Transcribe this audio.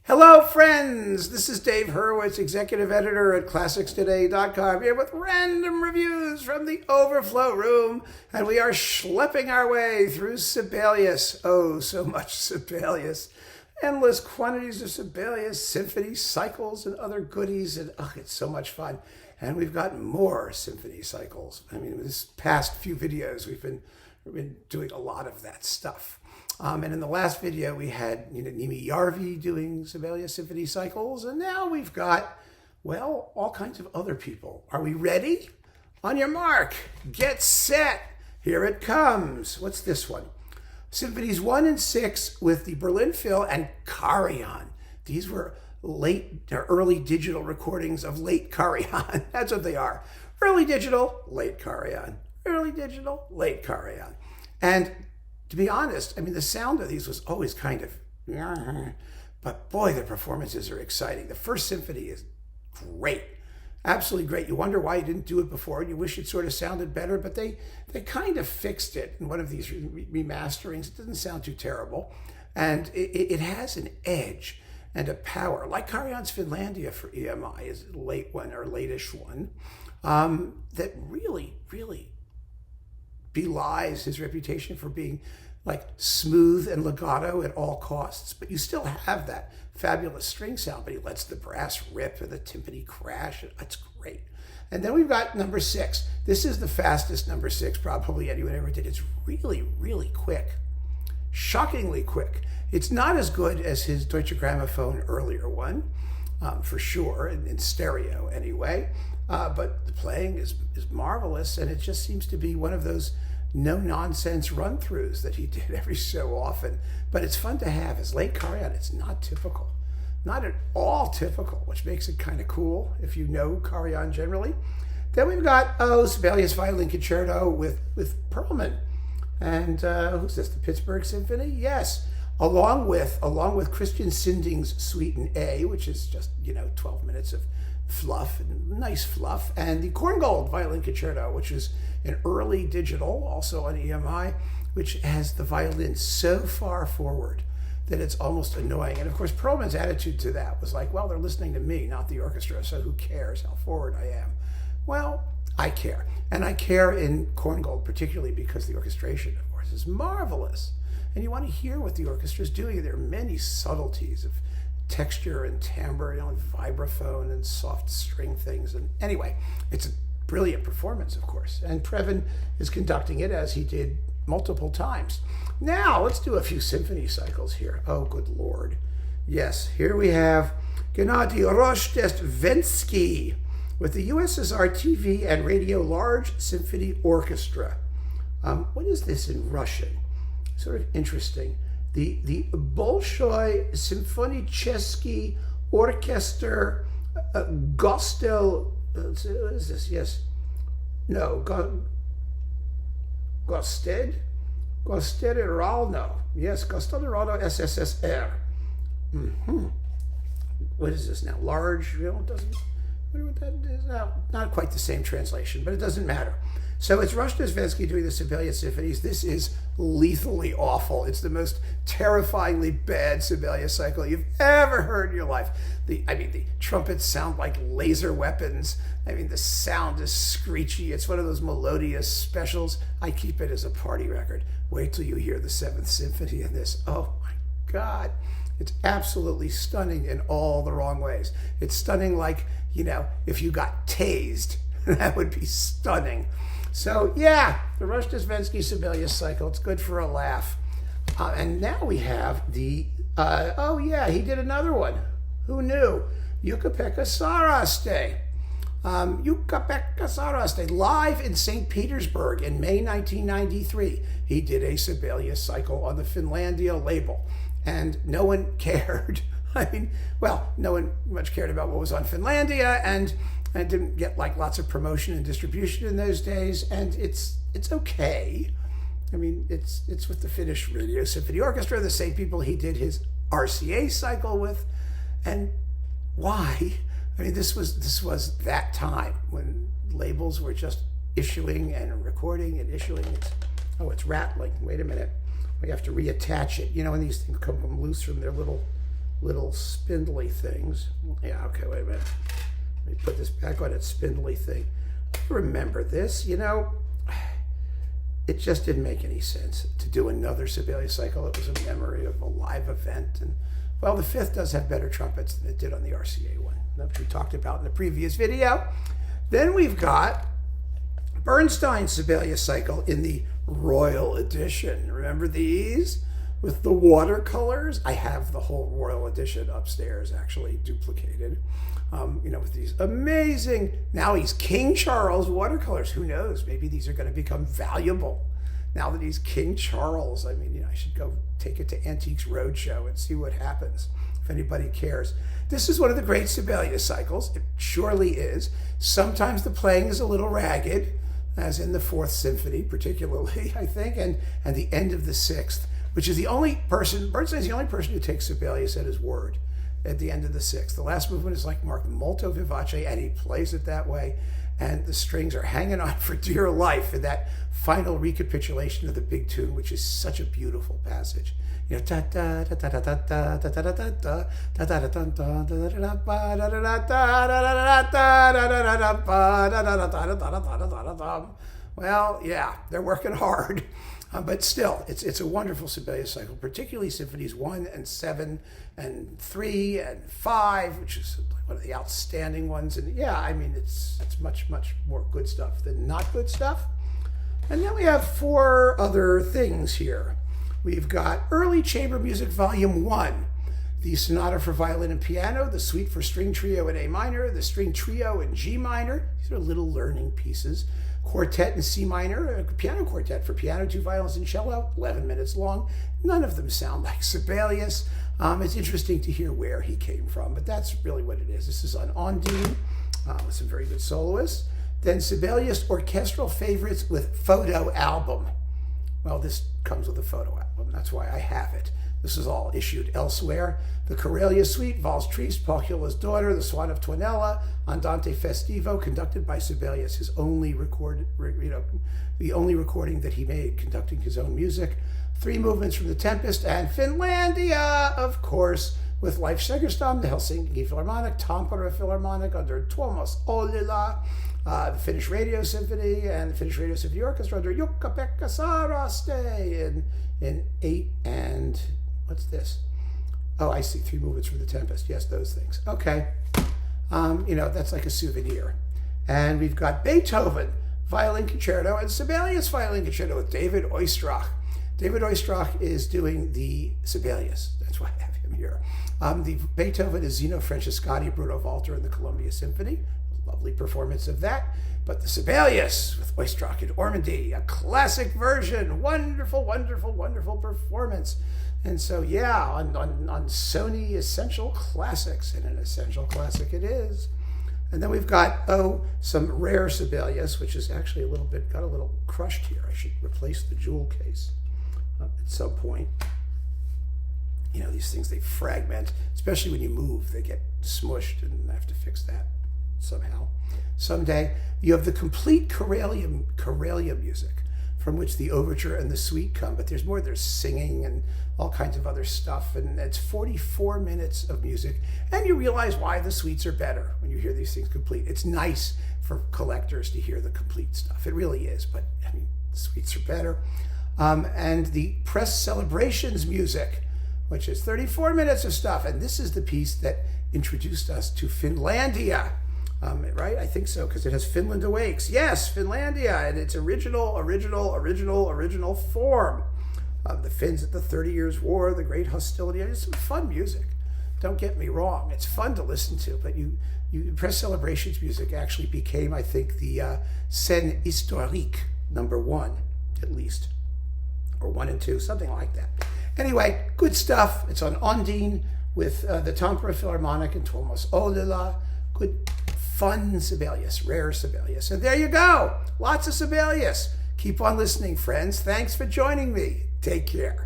Hello, friends! This is Dave Hurwitz, executive editor at ClassicsToday.com, here with random reviews from the Overflow room, and we are schlepping our way through Sibelius. Oh, so much Sibelius. Endless quantities of Sibelius, symphony cycles, and other goodies, and it's so much fun. And we've got more symphony cycles. I mean, this past few videos, we've been doing a lot of that stuff. And in the last video, we had Nimi Yarvi doing Sibelius symphony cycles, and now we've got, well, all kinds of other people. Are we ready? On your mark, get set. Here it comes. What's this one? Symphonies 1 and 6 with the Berlin Phil and Karajan. These were early digital recordings of late Karajan. That's what they are. Early digital, late Karajan. Early digital, late Karajan. And to be honest, I mean, the sound of these was always kind of, but boy, the performances are exciting. The first symphony is great, absolutely great. You wonder why you didn't do it before. You wish it sort of sounded better, but they kind of fixed it in one of these remasterings. It doesn't sound too terrible, and it has an edge and a power, like Karajan's Finlandia for EMI is a late one or late-ish one, that really belies his reputation for being like smooth and legato at all costs, but you still have that fabulous string sound, but he lets the brass rip and the timpani crash. It's great. And then we've got number 6. This is the fastest number 6 probably anyone ever did. It's really quick, shockingly quick. It's not as good as his Deutsche Grammophon earlier one, for sure, in stereo anyway. But the playing is marvelous, and it just seems to be one of those no-nonsense run-throughs that he did every so often. But it's fun to have. As late Karajan, it's not typical. Not at all typical, which makes it kind of cool if you know Karajan generally. Then we've got, Sibelius Violin Concerto with Perlman. And who's this, the Pittsburgh Symphony? Yes. Along with Christian Sinding's Suite in A, which is just, 12 minutes of fluff, and nice fluff, and the Korngold Violin Concerto, which is an early digital, also on EMI, which has the violin so far forward that it's almost annoying. And of course, Perlman's attitude to that was like, well, they're listening to me, not the orchestra, so who cares how forward I am? Well, I care. And I care in Korngold, particularly because the orchestration, of course, is marvelous. And you want to hear what the orchestra is doing. There are many subtleties of texture and timbre, vibraphone and soft string things. And anyway, it's a brilliant performance, of course. And Previn is conducting it as he did multiple times. Now, let's do a few symphony cycles here. Oh, good Lord. Yes, here we have Gennady Rozhdestvensky with the USSR TV and Radio Large Symphony Orchestra. What is this in Russian? Sort of interesting. The Bolshoi Symphonicheski Orchester Gostel, what is this? Yes. No, Gosted Ralno. Yes, Gosted Ralno SSSR. What is this now? Large, it doesn't, I wonder what that is now. Not quite the same translation, but it doesn't matter. So it's Rozhdestvensky doing the Sibelius symphonies. This is lethally awful. It's the most terrifyingly bad Sibelius cycle you've ever heard in your life. The trumpets sound like laser weapons. The sound is screechy. It's one of those melodious specials. I keep it as a party record. Wait till you hear the 7th Symphony in this. Oh my God. It's absolutely stunning in all the wrong ways. It's stunning like, if you got tased, that would be stunning. So yeah, the Rozhdestvensky Sibelius cycle, it's good for a laugh. And now we have the, he did another one. Who knew? Ukha-Pekka Saraste. Ukha-Pekka Saraste, live in St. Petersburg in May 1993. He did a Sibelius cycle on the Finlandia label. And no one cared. No one much cared about what was on Finlandia, and it didn't get lots of promotion and distribution in those days, and it's okay. It's with the Finnish Radio Symphony Orchestra, the same people he did his RCA cycle with. And why? This was that time when labels were just issuing and recording and issuing. It's rattling. Wait a minute. We have to reattach it. When these things come loose from their little little spindly things. Yeah, okay, wait a minute. Let me put this back on its spindly thing. I remember this, you know, it just didn't make any sense to do another Sibelius cycle. It was a memory of a live event. And well, the fifth does have better trumpets than it did on the RCA one, that we talked about in the previous video. Then we've got Bernstein's Sibelius cycle in the Royal Edition. Remember these? With the watercolors. I have the whole Royal Edition upstairs, actually duplicated. You know, with these amazing, now he's King Charles watercolors. Who knows? Maybe these are going to become valuable now that he's King Charles. I mean, you know, I should go take it to Antiques Roadshow and see what happens, if anybody cares. This is one of the great Sibelius cycles. It surely is. Sometimes the playing is a little ragged, as in the Fourth Symphony, particularly, I think, and the end of the Sixth, which is the only person, Bernstein's the only person who takes Sibelius at his word at the end of the Sixth. The last movement is like marked molto vivace, and he plays it that way, and the strings are hanging on for dear life in that final recapitulation of the big tune, which is such a beautiful passage. You know, ta ta ta ta ta ta ta ta ta ta ta ta ta ta ta. Well, yeah, they're working hard. But still, it's a wonderful Sibelius cycle, particularly Symphonies 1 and 7 and 3 and 5, which is one of the outstanding ones. And yeah, I mean, it's much, much more good stuff than not good stuff. And then we have 4 other things here. We've got Early Chamber Music Volume 1, the Sonata for Violin and Piano, the Suite for String Trio in A minor, the String Trio in G minor. These are little learning pieces. Quartet in C minor, a piano quartet for piano, 2 violins and cello, 11 minutes long. None of them sound like Sibelius. It's interesting to hear where he came from, but that's really what it is. This is on Ondine with some very good soloists. Then Sibelius Orchestral Favorites with Photo Album. Well, this comes with a photo album. That's why I have it. This is all issued elsewhere. The Corelia Suite, Valse Triste, Paucula's Daughter, The Swan of Tuonela, Andante Festivo, conducted by Sibelius, his only the only recording that he made, conducting his own music. 3 movements from The Tempest, and Finlandia, of course, with Leif Segerstam, the Helsinki Philharmonic, Tampere Philharmonic under Tuomas Ollila, the Finnish Radio Symphony, and the Finnish Radio Symphony Orchestra under Jukka-Pekka Saraste in 8 and... what's this? Oh, I see. 3 movements from The Tempest. Yes, those things. Okay. You know, that's like a souvenir. And we've got Beethoven Violin Concerto and Sibelius Violin Concerto with David Oistrakh. David Oistrakh is doing the Sibelius. That's why I have him here. The Beethoven is Zeno Francescati, Bruno Walter, and the Columbia Symphony. Lovely performance of that. But the Sibelius with Oistrakh and Ormandy, a classic version. Wonderful, wonderful, wonderful performance. And so, yeah, on Sony Essential Classics, and an essential classic it is. And then we've got, some rare Sibelius, which is actually got a little crushed here. I should replace the jewel case at some point. You know, these things, they fragment, especially when you move, they get smushed, and I have to fix that somehow. Someday. You have the complete Karelia music, from which the overture and the suite come, but there's more. There's singing and all kinds of other stuff, and it's 44 minutes of music, and you realize why the suites are better when you hear these things complete. It's nice for collectors to hear the complete stuff. It really is, but I mean, the suites are better. And the Press Celebrations music, which is 34 minutes of stuff, and this is the piece that introduced us to Finlandia. Right? I think so, because it has Finland Awakes. Yes, Finlandia, and its original form. The Finns at the 30 Years' War, the Great Hostility. It's some fun music. Don't get me wrong. It's fun to listen to, but Press Celebrations music actually became, I think, the Scène Historique #1, at least. Or 1 and 2, something like that. Anyway, good stuff. It's on Ondine with the Tampere Philharmonic and Tuomas Ollila. Good, fun Sibelius, rare Sibelius. And there you go. Lots of Sibelius. Keep on listening, friends. Thanks for joining me. Take care.